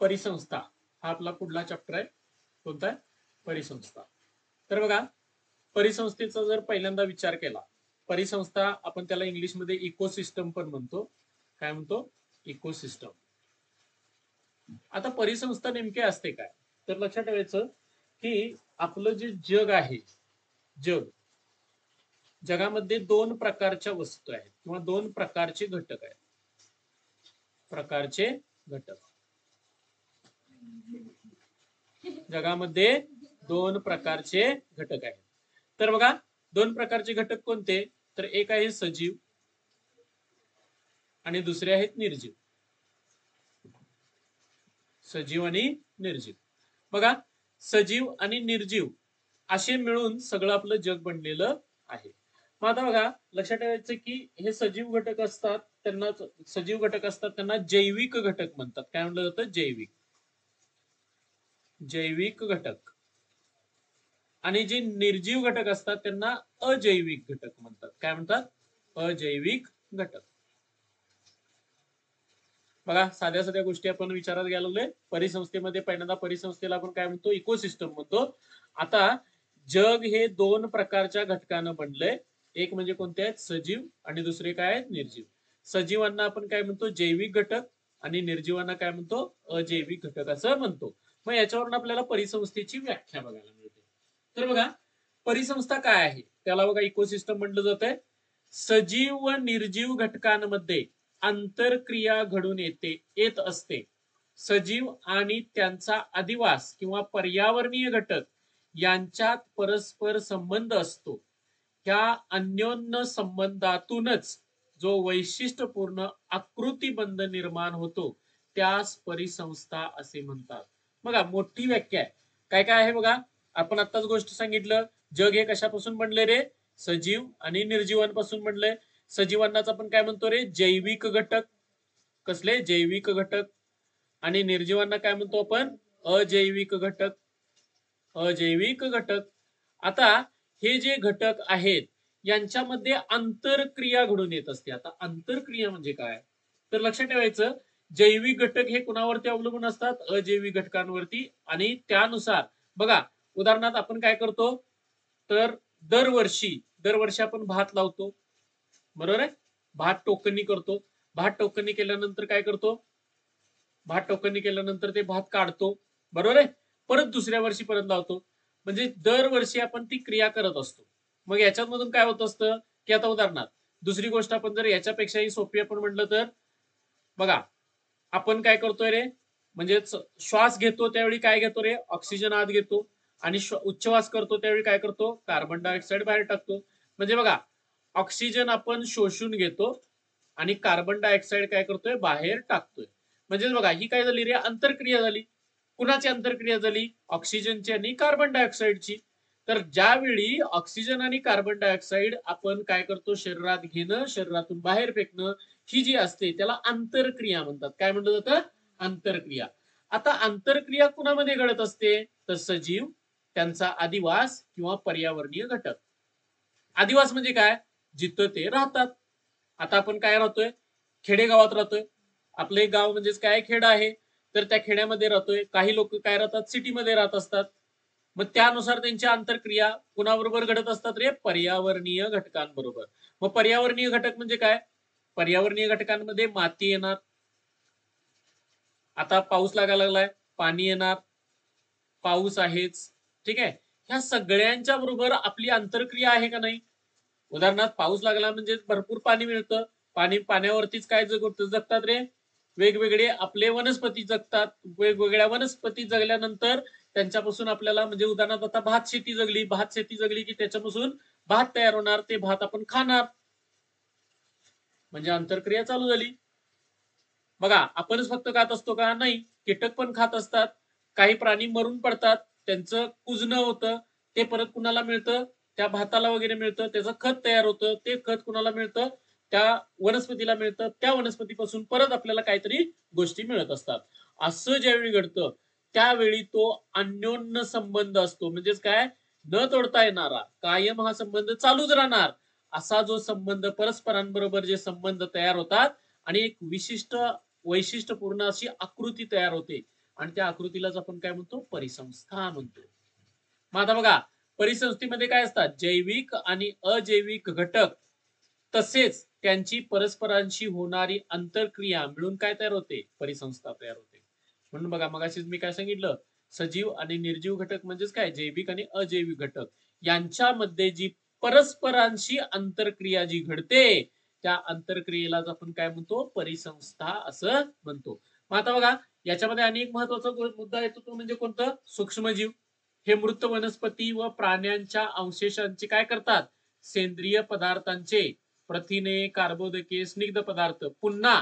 परिसंस्था हा आपला पुढला चॅप्टर आहे. कोणता आहे? परिसंस्था. तर बघा, परिसंस्थेचा जर पहिल्यांदा विचार केला, परिसंस्था आपण त्याला इंग्लिशमध्ये इकोसिस्टम पण म्हणतो. काय म्हणतो? इकोसिस्टम. आता परिसंस्था नेमके असते काय? तर लक्षात ठेवायचं की आपलं जे जग आहे, जगामध्ये दोन प्रकारच्या वस्तू आहेत किंवा दोन प्रकारचे घटक आहेत. जगामध्ये दोन प्रकारचे घटक आहेत. तर बघा, दोन प्रकारचे घटक कोणते? तर एक आहे सजीव आणि दुसरे आहेत निर्जीव. सजीव आणि निर्जीव. बघा, सजीव आणि निर्जीव असे मिळून सगळं आपलं जग बनलेलं आहे. मग आता बघा, लक्षात ठेवायचं की हे सजीव घटक असतात त्यांना जैविक घटक म्हणतात. काय म्हणलं जातं? जैविक घटक. आणि जे निर्जीव घटक असतात त्यांना अजैविक घटक म्हणतात. काय म्हणतात? अजैविक घटक. बघा, साध्या साध्या गोष्टी आपण विचारात घ्यायला लागलोय. परिसंस्थेमध्ये पहिल्यांदा परिसंस्थेला आपण काय म्हणतो? इकोसिस्टम म्हणतो. आता जग हे दोन प्रकारच्या घटकानं बनलंय. एक म्हणजे कोणते आहेत? सजीव आणि दुसरे काय आहेत? निर्जीव. सजीवांना आपण काय म्हणतो? जैविक घटक आणि निर्जीवांना काय म्हणतो? अजैविक घटक असं म्हणतो. मग याच्यावरून आपल्याला परिसंस्थेची व्याख्या बघायला मिळते. तर बघा, परिसंस्था काय आहे? त्याला बघा इकोसिस्टम म्हटलं जातंय. सजीव व निर्जीव घटकांमध्ये आंतरक्रिया घडून येत असते. सजीव आणि त्यांचा अधिवास किंवा पर्यावरणीय घटक यांच्यात परस्पर संबंध असतो. ह्या अन्योन्य संबंधातूनच जो वैशिष्ट्यपूर्ण आकृतीबंध निर्माण होतो त्यास परिसंस्था असे म्हणतात. बघा, मोठी व्याख्या आहे. काय काय आहे बघा. आपण आत्ताच गोष्ट सांगितलं, जग हे कशापासून बनले रे? सजीव आणि निर्जीवांपासून बनलंय. सजीवांनाच आपण काय म्हणतो रे? जैविक घटक. कसले? जैविक घटक. आणि निर्जीवांना काय म्हणतो आपण? अजैविक घटक. आता हे जे घटक आहेत यांच्यामध्ये आंतरक्रिया घडून येत असते. आता आंतरक्रिया म्हणजे काय? तर लक्षात ठेवायचं, जैविक घटक हे कुणावरती अवलंबून असतात? अजैविक घटकांवरती. आणि त्यानुसार बघा, उदाहरणार्थ आपण काय करतो? तर दरवर्षी आपण भात लावतो, बरोबर आहे? भात टोकणी करतो. भात टोकणी केल्यानंतर काय करतो? भात टोकणी केल्यानंतर ते भात काढतो, बरोबर आहे? परत दुसऱ्या वर्षी परत लावतो. म्हणजे दरवर्षी आपण ती क्रिया करत असतो. मग याच्यामधून काय होत असतं की आता उदाहरणार्थ दुसरी गोष्ट आपण जर याच्यापेक्षाही सोपी आपण म्हटलं तर बघा, आपण काय करतोय रे? म्हणजे श्वास घेतो त्यावेळी काय घेतो रे? ऑक्सिजन आत घेतो. आणि उच्छवास करतो त्यावेळी काय करतो? कार्बन डायऑक्साईड बाहेर टाकतो. म्हणजे बघा, ऑक्सिजन आपण शोषून घेतो आणि कार्बन डायऑक्साईड काय करतोय? बाहेर टाकतोय. म्हणजे बघा, ही काय झाली रे? आंतरक्रिया झाली. कुणाची आंतरक्रिया झाली? ऑक्सिजनची आणि कार्बन डायऑक्साईडची. तर ज्यावेळी ऑक्सिजन आणि कार्बन डायऑक्साईड आपण काय करतो? शरीरात घेणं, शरीरातून बाहेर फेकणं, ही जी असते त्याला आंतरक्रिया म्हणतात. काय म्हणलं जातं? आंतरक्रिया. आता आंतरक्रिया कुणामध्ये घडत असते? तर सजीव, त्यांचा अधिवास किंवा पर्यावरणीय घटक. अधिवास म्हणजे काय? जिथं ते राहतात. आता आपण काय राहतोय? खेडेगावात राहतोय. आपलं एक गाव म्हणजेच काय? खेड आहे. तर त्या खेड्यामध्ये राहतोय. काही लोक काय राहतात? सिटीमध्ये राहत असतात. मग त्यानुसार त्यांची आंतरक्रिया कुणाबरोबर घडत असतात रे? पर्यावरणीय घटकांबरोबर. मग पर्यावरणीय घटक म्हणजे काय? पर्यावरणीय घटकांमध्ये माती येणार. आता पाऊस लागायला लागलाय, पाणी येणार, पाऊस आहेच, ठीक आहे? ह्या सगळ्यांच्या बरोबर आपली आंतरक्रिया आहे का नाही? उदाहरणार्थ पाऊस लागला म्हणजे भरपूर पाणी मिळतं. पाण्यावरतीच काय जगतात रे? वेगवेगळे आपले वनस्पती जगतात. वेगवेगळ्या वनस्पती जगल्यानंतर त्यांच्यापासून आपल्याला म्हणजे उदाहरणार्थ आता भात शेती जगली की त्याच्यापासून भात तयार होणार. ते भात आपण खाणार. म्हणजे आंतरक्रिया चालू झाली. बघा, आपणच फक्त खात असतो का? नाही, कीटक पण खात असतात. काही प्राणी मरून पडतात, त्यांचं कुजणं होतं, ते परत कुणाला मिळतं? त्या भाताला वगैरे मिळतं. त्याचं खत तयार होतं, ते खत कुणाला मिळतं? त्या वनस्पतीला मिळतं. त्या वनस्पतीपासून परत आपल्याला काहीतरी गोष्टी मिळत असतात. असं ज्यावेळी घडतं त्यावेळी तो अन्योन्य संबंध असतो. म्हणजेच काय? न तोडता येणारा, कायम हा संबंध चालूच राहणार असा जो संबंध, परस्परांबरोबर जे संबंध तयार होतात आणि एक विशिष्ट वैशिष्ट्यपूर्ण अशी आकृती तयार होते. आणि त्या आकृतीलाच आपण काय म्हणतो, परिसंस्था म्हणतो. मग आता बघा, परिसंस्थेमध्ये काय असतात, जैविक आणि अजैविक घटक तसेच त्यांची परस्परांशी होणारी आंतरक्रिया मिळून काय तयार होते, परिसंस्था तयार होते. म्हणून बघा, मगाशीच मी काय सांगितलं, सजीव आणि निर्जीव घटक म्हणजेच काय, जैविक आणि अजैविक घटक यांच्यामध्ये जी परस्परांशी आंतरक्रिया जी घडते, त्या आंतरक्रियेलाच आपण काय म्हणतो, परिसंस्था असं म्हणतो. मग आता बघा, याच्यामध्ये अनेक महत्वाचा मुद्दा येतो, तो म्हणजे कोणतं, सूक्ष्मजीव. हे मृत वनस्पती व प्राण्यांच्या अवशेषांचे काय करतात, सेंद्रिय पदार्थांचे प्रथिने, कार्बोदके, स्निग्ध पदार्थ पुन्हा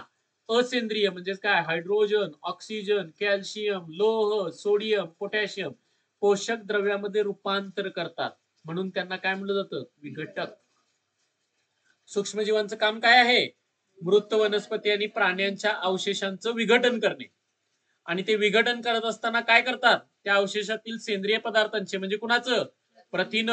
असेंद्रिय म्हणजेच काय, हायड्रोजन, ऑक्सिजन, कॅल्शियम, लोह, सोडियम, पोटॅशियम पोषक द्रव्यामध्ये रूपांतर करतात. म्हणून त्यांना काय म्हणलं जातं, विघटक. सूक्ष्मजीवांचं काम काय आहे, मृत वनस्पती आणि प्राण्यांच्या अवशेषांचं विघटन करणे. आणि ते विघटन करत असताना काय करतात, त्या अवशेषातील सेंद्रिय पदार्थांचे म्हणजे कुणाचं, प्रथिन,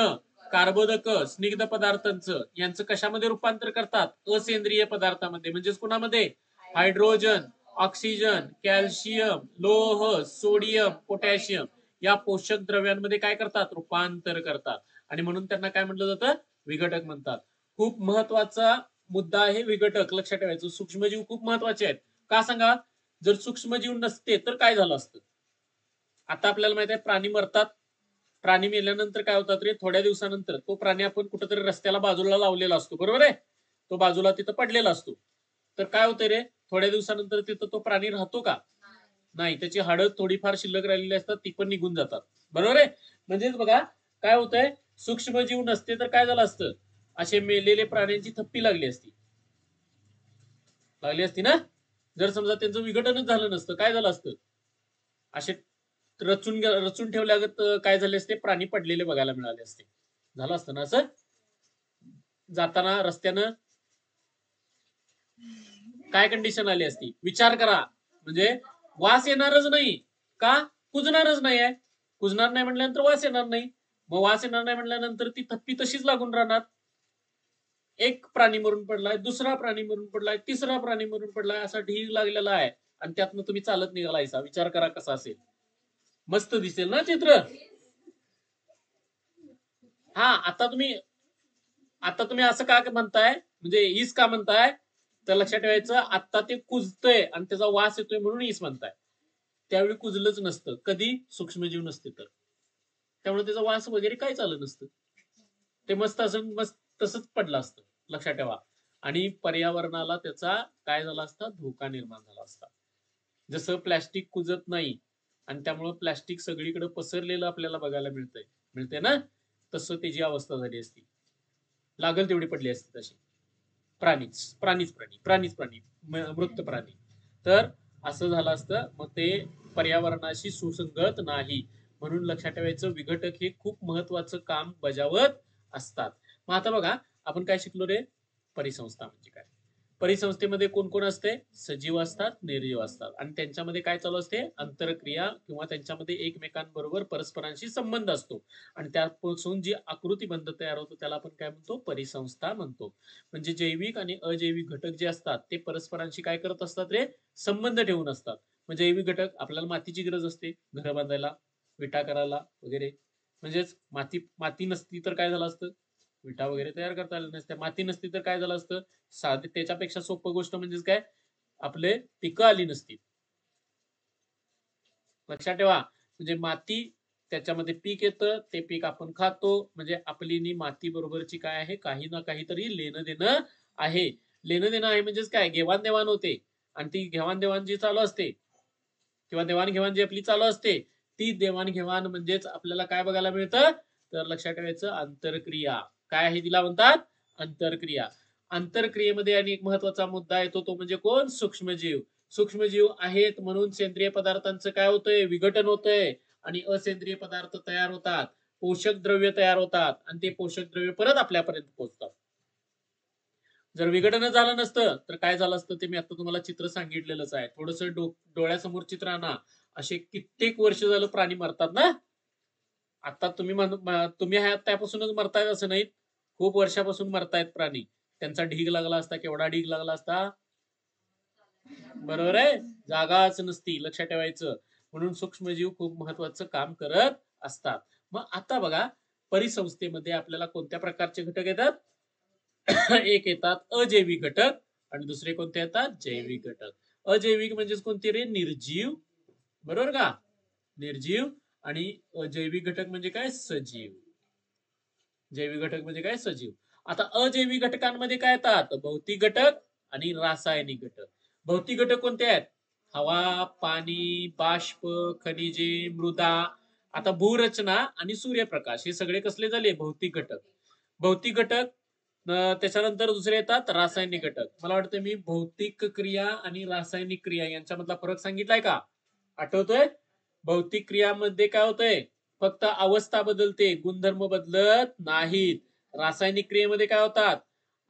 कार्बोदक, स्निग्ध पदार्थांचं यांचं कशामध्ये रूपांतर करतात, असेंद्रिय पदार्थामध्ये म्हणजेच कुणामध्ये, हायड्रोजन, ऑक्सिजन, कॅल्शियम, लोह, सोडियम, पोटॅशियम या पोषक द्रव्यांमध्ये काय करतात, रूपांतर करतात. आणि म्हणून त्यांना काय म्हटलं जातं, विघटक म्हणतात. खूप महत्वाचा मुद्दा आहे विघटक, लक्षात ठेवायचं. सूक्ष्मजीव खूप महत्वाचे आहेत. का सांगा, जर सूक्ष्मजीव नसते तर काय झालं असतं. आता आपल्याला माहित आहे, प्राणी मरतात, प्राणी मेल्यानंतर काय होतात रे, थोड्या दिवसानंतर तो प्राणी आपण कुठेतरी रस्त्याला बाजूला लावलेला असतो, बरोबर आहे, तो बाजूला तिथं पडलेला असतो. तर काय होतं रे, थोड्या दिवसानंतर तिथं तो प्राणी राहतो का, नाही, त्याची हाडं थोडीफार शिल्लक राहिलेली असतात, ती पण निघून जातात, बरोबर आहे. म्हणजेच बघा काय होतंय, सूक्ष्मजीव नसते तर काय झालं असतं, असे मेलेले प्राण्यांची थप्पी लागली असती ना. जर समजा त्यांचं विघटनच झालं नसतं, काय झालं असतं, असे रचून ठेवल्यागत काय झाले असते, प्राणी पडलेले बघायला मिळाले असते. झालं असतं ना असं. जाताना रस्त्यानं काय कंडिशन आली असती, विचार करा. म्हणजे वास येणारच नाही का, कुजणारच नाही आहे, कुजणार नाही म्हटल्यानंतर वास येणार नाही, मग वास येणार नाही म्हटल्यानंतर ती थप्पी तशीच लागून राहणार. एक प्राणी मरून पडलाय, दुसरा प्राणी मरून पडलाय, तिसरा प्राणी मरून पडलाय, असा ढीग लागलेला आहे. आणि त्यातनं तुम्ही चालत निघालायचा, विचार करा कसा असेल, मस्त दिसेल ना चित्र. हा, आता तुम्ही असं का म्हणताय, म्हणजे ईस का म्हणताय, तर लक्षात ठेवायचं, आता ते कुजतंय आणि त्याचा वास येतोय म्हणून ईस म्हणताय. त्यावेळी कुजलंच नसतं, कधी, सूक्ष्मजीव नसते तर. त्यामुळे त्याचा वास वगैरे काय चालत नसतं, ते मस्त असं मस्त तसंच पडलं असतं, लक्षात ठेवा. आणि पर्यावरणाला त्याचा काय झाला असता, धोका निर्माण झाला असता. जसं प्लॅस्टिक कुजत नाही आणि त्यामुळे प्लॅस्टिक सगळीकडे पसरलेलं आपल्याला बघायला मिळते ना, तसं त्याची अवस्था झाली असती, लागल तेवढी पडली असती तशी. प्राणी मृत प्राणी. तर असं झालं असतं, मग ते पर्यावरणाशी सुसंगत नाही. म्हणून लक्षात ठेवायचं, विघटक हे खूप महत्वाचं काम बजावत असतात. मग आता बघा, आपण काय शिकलो रे, परिसंस्था म्हणजे काय. परिसंस्थेमध्ये कोण कोण असते, सजीव असतात, निर्जीव असतात, आणि त्यांच्यामध्ये काय चालू असते, आंतरक्रिया किंवा त्यांच्यामध्ये एकमेकांबरोबर परस्परांशी संबंध असतो. आणि त्यापासून जी आकृतीबंध तयार होतो त्याला आपण काय म्हणतो, परिसंस्था म्हणतो. म्हणजे जैविक आणि अजैविक घटक जे असतात ते परस्परांशी काय करत असतात रे, संबंध ठेवून असतात. म्हणजे जैविक घटक, आपल्याला मातीची गरज असते घरं बांधायला, विटा करायला वगैरे. म्हणजेच माती नसती तर काय झालं असतं, विटा वगैरे तयार करता आल्या नसत्या. माती नसती तर काय झालं असतं, साधी त्याच्यापेक्षा सोपं गोष्ट म्हणजेच काय, आपले पिकं आली नसती. लक्षात ठेवा, म्हणजे माती, त्याच्यामध्ये पीक येतं, ते पीक आपण खातो, म्हणजे आपली माती बरोबरची काय आहे, काही ना काहीतरी लेणं देणं आहे. लेणं देणं आहे म्हणजेच काय, घेवाणदेवाण होते. आणि ती घेवाणदेवाण जी चालू असते किंवा देवाणघेवाण जी आपली चालू असते, ती देवाणघेवाण म्हणजेच आपल्याला काय बघायला मिळतं, तर लक्षात ठेवायचं, आंतरक्रिया. काय आहे तिला म्हणतात, आंतरक्रिया. आंतरक्रियेमध्ये आणि एक महत्वाचा मुद्दा येतो, तो म्हणजे कोण, सूक्ष्मजीव. सूक्ष्मजीव आहेत म्हणून सेंद्रिय पदार्थांचं काय होतंय, विघटन होतंय, आणि असेंद्रिय पदार्थ तयार होतात, पोषक द्रव्य तयार होतात, आणि ते पोषक द्रव्य परत आपल्यापर्यंत पोहोचतात. जर विघटन झालं नसतं तर काय झालं असतं, ते मी आता तुम्हाला चित्र सांगितलेलंच आहे. थोडस डोळ्यासमोर चित्र आणा. असे कित्येक वर्ष झालं प्राणी मरतात ना. आता तुम्ही आहात त्यापासूनच मरतायत असं नाही, खूप वर्षापासून मरतायत प्राणी. त्यांचा ढीग लागला असता, केवढा ढीग लागला असता, बरोबर आहे, जागाच नसती, लक्षात ठेवायचं. म्हणून सूक्ष्मजीव खूप महत्वाचं काम करत असतात. मग आता बघा, परिसंस्थेमध्ये आपल्याला कोणत्या प्रकारचे घटक येतात? एक येतात अजैविक घटक आणि दुसरे कोणते येतात? जैविक घटक. अजैविक म्हणजेच कोणते रे? निर्जीव, बरोबर का? निर्जीव. आणि जैविक घटक म्हणजे काय? सजीव. जैविक घटक म्हणजे काय? सजीव. आता अजैविक घटकांमध्ये काय येतात? भौतिक घटक आणि रासायनिक घटक. भौतिक घटक कोणते आहेत? हवा, पाणी, बाष्प, खनिजे, मृदा. आता भूरचना आणि सूर्यप्रकाश हे सगळे कसले झाले? भौतिक घटक. भौतिक घटक. त्याच्यानंतर दुसरे येतात रासायनिक घटक. मला वाटतं मी भौतिक क्रिया आणि रासायनिक क्रिया यांच्यामधला फरक सांगितलाय का? आठवतोय? भौतिक क्रियामध्ये काय होतंय? फक्त अवस्था बदलते, गुणधर्म बदलत नाहीत. रासायनिक क्रियेमध्ये काय होतात?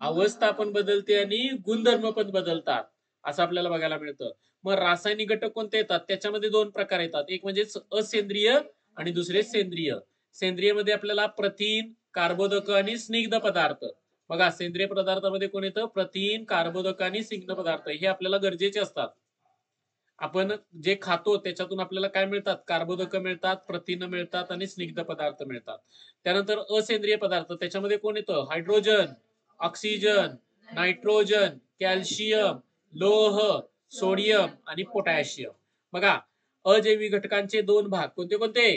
अवस्था पण बदलते आणि गुणधर्म पण बदलतात, असं आपल्याला बघायला मिळतं. मग रासायनिक घटक कोणते येतात? त्याच्यामध्ये दोन प्रकार येतात. एक म्हणजे असेंद्रिय आणि दुसरे सेंद्रिय. सेंद्रिय मध्ये आपल्याला प्रथिन, कार्बोदक आणि स्निग्ध पदार्थ. बघा, सेंद्रिय पदार्थामध्ये कोण येतं? प्रथिन, कार्बोदक आणि स्निग्ध पदार्थ. हे आपल्याला गरजेचे असतात. आपण जे खातो त्याच्यातून आपल्याला काय मिळतात? कार्बोदक मिळतात, प्रथिन मिळतात आणि स्निग्ध पदार्थ मिळतात. त्यानंतर असेंद्रिय पदार्थ, त्याच्यामध्ये कोण येतं? हायड्रोजन, ऑक्सिजन, नायट्रोजन, कॅल्शियम, लोह, सोडियम आणि पोटॅशियम. बघा, अजैविक घटकांचे दोन भाग कोणते कोणते?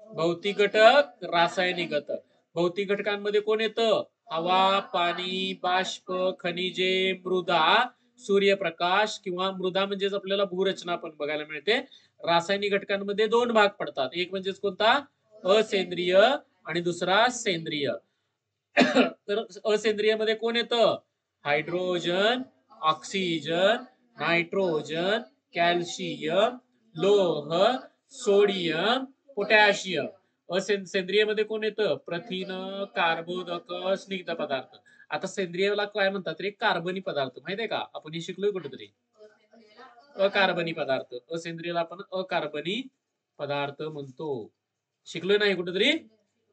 भौतिक घटक, रासायनिक घटक. भौतिक घटकांमध्ये कोण येतं? हवा, पाणी, बाष्प, खनिजे, मृदा, सूर्यप्रकाश किंवा मृदा म्हणजेच आपल्याला भूरचना पण बघायला मिळते. रासायनिक घटकांमध्ये दोन भाग पडतात. एक म्हणजेच कोणता? असेंद्रिय आणि दुसरा सेंद्रिय. तर असेंद्रिय मध्ये कोण येतं? हायड्रोजन, ऑक्सिजन, नायट्रोजन, कॅल्शियम, लोह, सोडियम, पोटॅशियम. सेंद्रिय मध्ये कोण येतं? प्रथिन, कार्बोदक, स्निग्ध पदार्थ. आता सेंद्रियला काय म्हणतात रे? कार्बनी पदार्थ. माहितीये का? आपण हे शिकलोय कुठेतरी. अकार्बनी पदार्थ. असेंद्रियला आपण अकार्बनी पदार्थ म्हणतो. शिकलोय नाही कुठेतरी?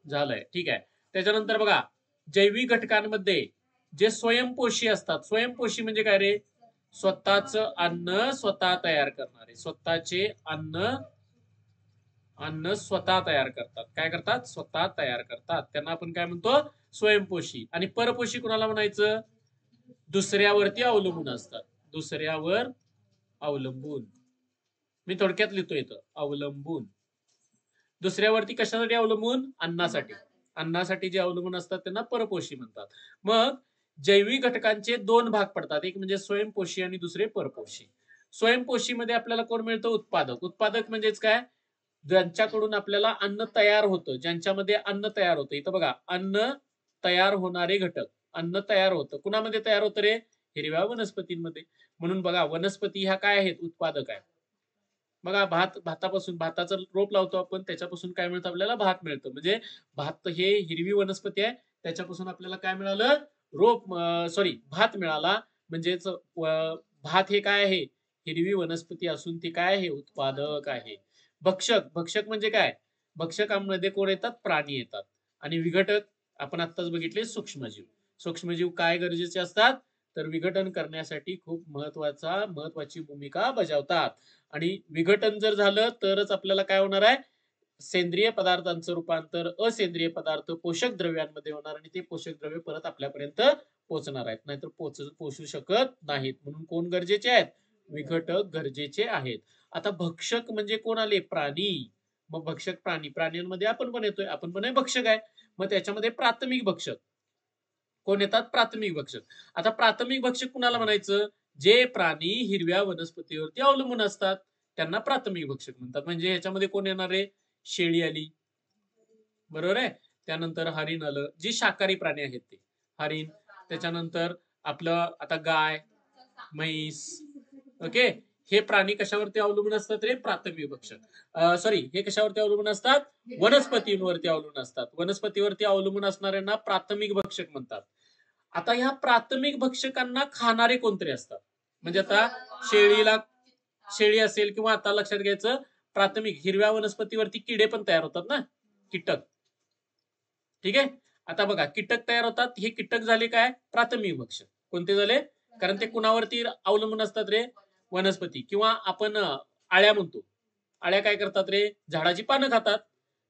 झालंय, ठीक आहे. त्याच्यानंतर बघा, जैविक घटकांमध्ये जे स्वयंपोषी असतात. स्वयंपोषी म्हणजे काय रे? स्वतःच अन्न स्वतः तयार करणारे. स्वतःचे अन्न स्वतः तयार करतात. काय करतात? स्वतः तयार करतात. त्यांना आपण काय म्हणतो? स्वयंपोषी. आणि परपोषी कुणाला म्हणायचं? दुसऱ्यावरती अवलंबून असतात. दुसऱ्यावर अवलंबून. मी थोडक्यात लिहितो इथं, अवलंबून. दुसऱ्यावरती कशासाठी अवलंबून? अन्नासाठी. अन्नासाठी जे अवलंबून असतात त्यांना परपोषी म्हणतात. मग जैविक घटकांचे दोन भाग पडतात. एक म्हणजे स्वयंपोषी आणि दुसरे परपोषी. स्वयंपोषी मध्ये आपल्याला कोण मिळतं? उत्पादक. उत्पादक म्हणजेच काय? ज्यांच्याकडून आपल्याला अन्न तयार होतं, ज्यांच्यामध्ये अन्न तयार होतं. इथं बघा, अन्न तयार होणारे घटक. अन्न तयार होतं. कुणामध्ये तयार होतं रे? हिरव्या वनस्पतींमध्ये. म्हणून बघा, वनस्पती ह्या काय आहेत? उत्पादक आहेत. बघा, भातापासून, भाताचं रोप लावतो आपण, त्याच्यापासून काय मिळतं? आपल्याला भात मिळतं. म्हणजे भात हे हिरवी वनस्पती आहे, त्याच्यापासून आपल्याला काय मिळालं? रोप, सॉरी, भात मिळाला. म्हणजेच भात हे काय आहे? हिरवी वनस्पती असून ती काय आहे? उत्पादक आहे. भक्षक. भक्षक म्हणजे काय? भक्षकांमध्ये कोण येतात? प्राणी येतात. आणि विघटक आपण आत्ताच बघितले, सूक्ष्मजीव. सूक्ष्मजीव काय गरजेचे असतात? तर विघटन करण्यासाठी खूप महत्वाची भूमिका बजावतात. आणि विघटन जर झालं तरच आपल्याला काय होणार आहे? सेंद्रिय पदार्थांचं रूपांतर असेंद्रिय पदार्थ पोषक द्रव्यांमध्ये होणार आणि ते पोषक द्रव्य परत आपल्यापर्यंत पोहोचणार आहेत. नाहीतर पोहोचू शकत नाहीत. म्हणून कोण गरजेचे आहेत? विघटक गरजेचे आहेत. आता भक्षक म्हणजे कोण आले? प्राणी. मग भक्षक प्राणी, प्राण्यांमध्ये आपण पण येतोय, आपण पण भक्षक आहे. मग त्याच्यामध्ये प्राथमिक भक्षक कोण येतात? प्राथमिक भक्षक. आता प्राथमिक भक्षक कुणाला म्हणायचं? जे प्राणी हिरव्या वनस्पतीवरती अवलंबून असतात त्यांना प्राथमिक भक्षक म्हणतात. म्हणजे ह्याच्यामध्ये कोण येणार आहे? शेळी आली, बरोबर आहे. त्यानंतर हरिण आलं, जी शाकाहारी प्राणी आहेत ते. हरिण. त्याच्यानंतर आपलं आता गाय, म्हैस. ओके. हे प्राणी कशावरती अवलंबून असतात रे? प्राथमिक भक्षक. सॉरी, हे कशावरती अवलंबून असतात? वनस्पतींवरती अवलंबून असतात. वनस्पतीवरती अवलंबून असणाऱ्यांना प्राथमिक भक्षक म्हणतात. आता ह्या प्राथमिक भक्षकांना खाणारे कोणतरी असतात. म्हणजे आता शेळी असेल किंवा आता लक्षात घ्यायचं, प्राथमिक हिरव्या वनस्पतीवरती किडे पण तयार होतात ना, कीटक. ठीक आहे. आता बघा, कीटक तयार होतात. हे कीटक झाले काय? प्राथमिक भक्षक. कोणते झाले? कारण ते कुणावरती अवलंबून असतात रे? वनस्पती. किंवा आपण आळ्या म्हणतो. आळ्या काय करतात रे? झाडाची पानं खातात.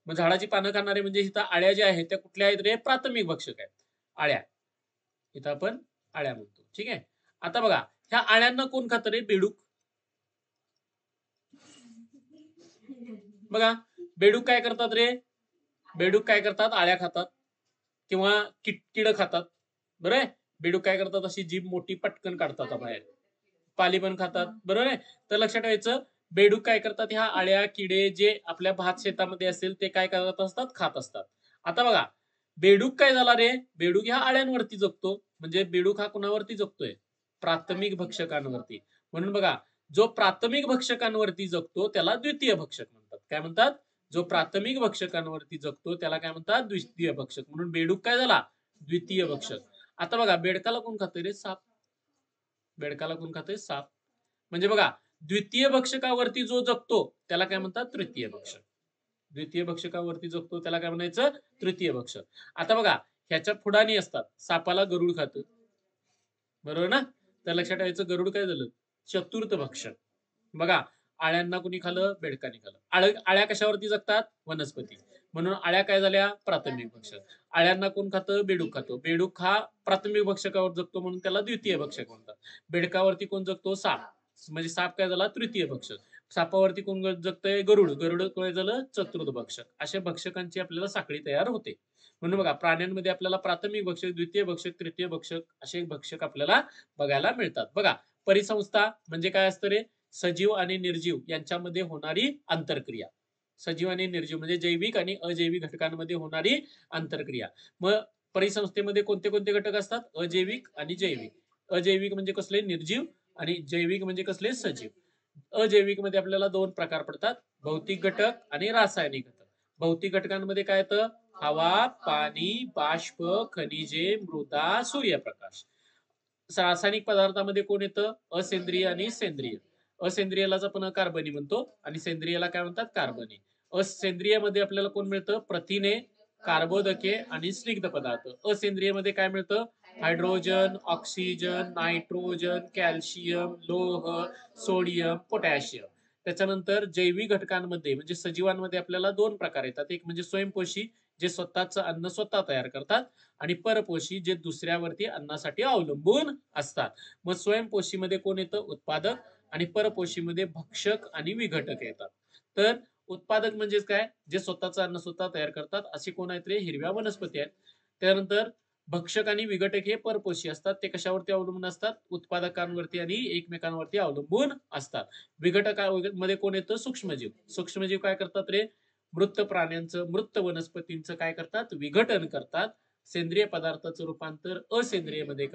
मग झाडाची पानं खाणारे म्हणजे इथं आळ्या ज्या आहेत त्या कुठल्या आहेत रे? प्राथमिक भक्षक आहेत. आळ्या. इथं आपण आळ्या म्हणतो. ठीक आहे. आता बघा, ह्या आळ्यांना कोण खातं रे? बेडूक. बघा, बेडूक काय करतात रे? बेडूक काय करतात? आळ्या खातात किंवा किड खातात. बरं आहे. बेडूक काय करतात? अशी जीभ मोठी पटकन काढतात बाहेर. पाली पण खातात. बरोबर आहे. तर लक्षात ठेवायचं, बेडूक काय करतात? ह्या आळ्या किडे जे आपल्या भात शेतामध्ये असेल ते काय करत असतात? खात असतात. आता बघा, बेडूक काय झाला रे? बेडूक ह्या आळ्यांवरती जगतो. म्हणजे बेडूक हा कुणावरती जगतोय? प्राथमिक भक्षकांवरती. म्हणून बघा, जो प्राथमिक भक्षकांवरती जगतो त्याला द्वितीय भक्षक म्हणतात. काय म्हणतात? जो प्राथमिक भक्षकांवरती जगतो त्याला काय म्हणतात? द्वितीय भक्षक. म्हणून बेडूक काय झाला? द्वितीय भक्षक. आता बघा, बेडकाला कोण खातं रे? साप. बेडकाला कोण खातंय? साप. म्हणजे बघा, द्वितीय भक्षकावरती जो जगतो त्याला काय म्हणतात? तृतीय भक्षक. द्वितीय भक्षकावरती जगतो त्याला काय म्हणायचं? तृतीय भक्षक. आता बघा, ह्याच्या फुडाणी असतात. सापाला गरुड खातं. बरोबर ना? तर लक्षात ठेवायचं, गरुड काय झालं? चतुर्थ भक्षक. बघा, आळ्यांना कुणी खाल्लं? बेडकाने खाल्लं. आळ्या कशावरती जगतात? वनस्पती. म्हणून आळ्या काय झाल्या? प्राथमिक भक्षक. आळ्यांना कोण खातं? बेडूक खातो. बेडूक हा प्राथमिक भक्षकावर जगतो म्हणून त्याला द्वितीय भक्षक म्हणतात. बेडकावरती कोण जगतो? साप. म्हणजे साप काय झाला? तृतीय भक्षक. सापावरती कोण जगतंय? गरुड. गरुड काय झालं? चतुर्थ भक्षक. अशा भक्षकांची आपल्याला साखळी तयार होते. म्हणून बघा, प्राण्यांमध्ये आपल्याला प्राथमिक भक्षक, द्वितीय भक्षक, तृतीय भक्षक असे भक्षक आपल्याला बघायला मिळतात. बघा, परिसंस्था म्हणजे काय असतं रे? सजीव आणि निर्जीव यांच्यामध्ये होणारी आंतरक्रिया. सजीव आणि निर्जीव म्हणजे जैविक आणि अजैविक घटकांमध्ये होणारी आंतरक्रिया. मग परिसंस्थेमध्ये कोणते कोणते घटक असतात? अजैविक आणि जैविक. अजैविक म्हणजे कसले? निर्जीव. आणि जैविक म्हणजे कसले? सजीव. अजैविक मध्ये आपल्याला दोन प्रकार पडतात, भौतिक घटक आणि रासायनिक घटक. भौतिक घटकांमध्ये काय येतं? हवा, पाणी, बाष्प, खनिजे, मृदा, सूर्यप्रकाश. रासायनिक पदार्थामध्ये कोण येतं? असेंद्रिय आणि सेंद्रिय. असेंद्रियलाच आपण कार्बनी म्हणतो आणि सेंद्रियला काय म्हणतात? कार्बनी. असेंद्रिय मध्ये आपल्याला कोण मिळतं? प्रथिने, कार्बोदके आणि स्निग्ध पदार्थ. असेंद्रिय मध्ये काय मिळतं? हायड्रोजन, ऑक्सिजन, नायट्रोजन, कॅल्शियम, लोह, सोडियम, पोटॅशियम. त्याच्यानंतर जैविक घटकांमध्ये म्हणजे सजीवांमध्ये आपल्याला दोन प्रकार येतात. एक म्हणजे स्वयंपोषी, जे स्वतःचं अन्न स्वतः तयार करतात, आणि परपोषी, जे दुसऱ्यावरती अन्नासाठी अवलंबून असतात. मग स्वयंपोषीमध्ये कोण येतं? उत्पादक. आणि परपोषीमध्ये भक्षक आणि विघटक येतात. तर उत्पादक म्हणजे काय? जे स्वतःचं अन्न स्वतः तयार करतात असे कोण आहेत रे? हिरव्या वनस्पती आहेत. त्यानंतर भक्षक आणि विघटक हे परपोषी असतात. ते कशावरती अवलंबून असतात? उत्पादकांवरती आणि एकमेकांवरती अवलंबून असतात. विघटकांमध्ये कोण येतं? सूक्ष्मजीव. सूक्ष्मजीव काय करतात रे? मृत प्राण्यांचं, मृत वनस्पतींचं काय करतात? विघटन करतात. सेंद्रिय पदार्थाचं रूपांतर असेंद्रिय मध्ये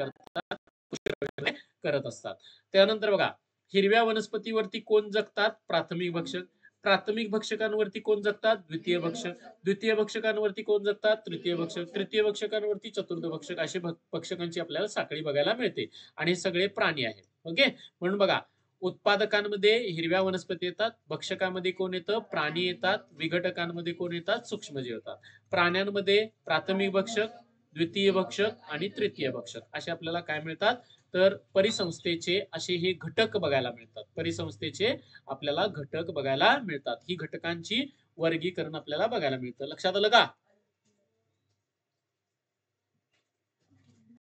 करत असतात. त्यानंतर बघा, हिरव्या वनस्पतीवरती कोण जगतात? प्राथमिक भक्षक. प्राथमिक भक्षकांवरती कोण जगतात? द्वितीय भक्षक. द्वितीय भक्षकांवरती कोण जगतात? तृतीय भक्षक. तृतीय भक्षकांवरती चतुर्थ भक्षक. असे भक्षकांची आपल्याला साखळी बघायला मिळते. आणि हे सगळे प्राणी आहेत. ओके. म्हणून बघा, उत्पादकांमध्ये हिरव्या वनस्पती येतात. भक्षकांमध्ये कोण येतं? प्राणी येतात. विघटकांमध्ये कोण येतात? सूक्ष्मजीव येतात. प्राण्यांमध्ये प्राथमिक भक्षक, द्वितीय भक्षक आणि तृतीय भक्षक असे आपल्याला काय मिळतात? तर परिसंस्थेचे असे हे घटक बघायला मिळतात. परिसंस्थेचे आपल्याला घटक बघायला मिळतात. ही घटकांची वर्गीकरण आपल्याला बघायला मिळतं. लक्षात आलं का?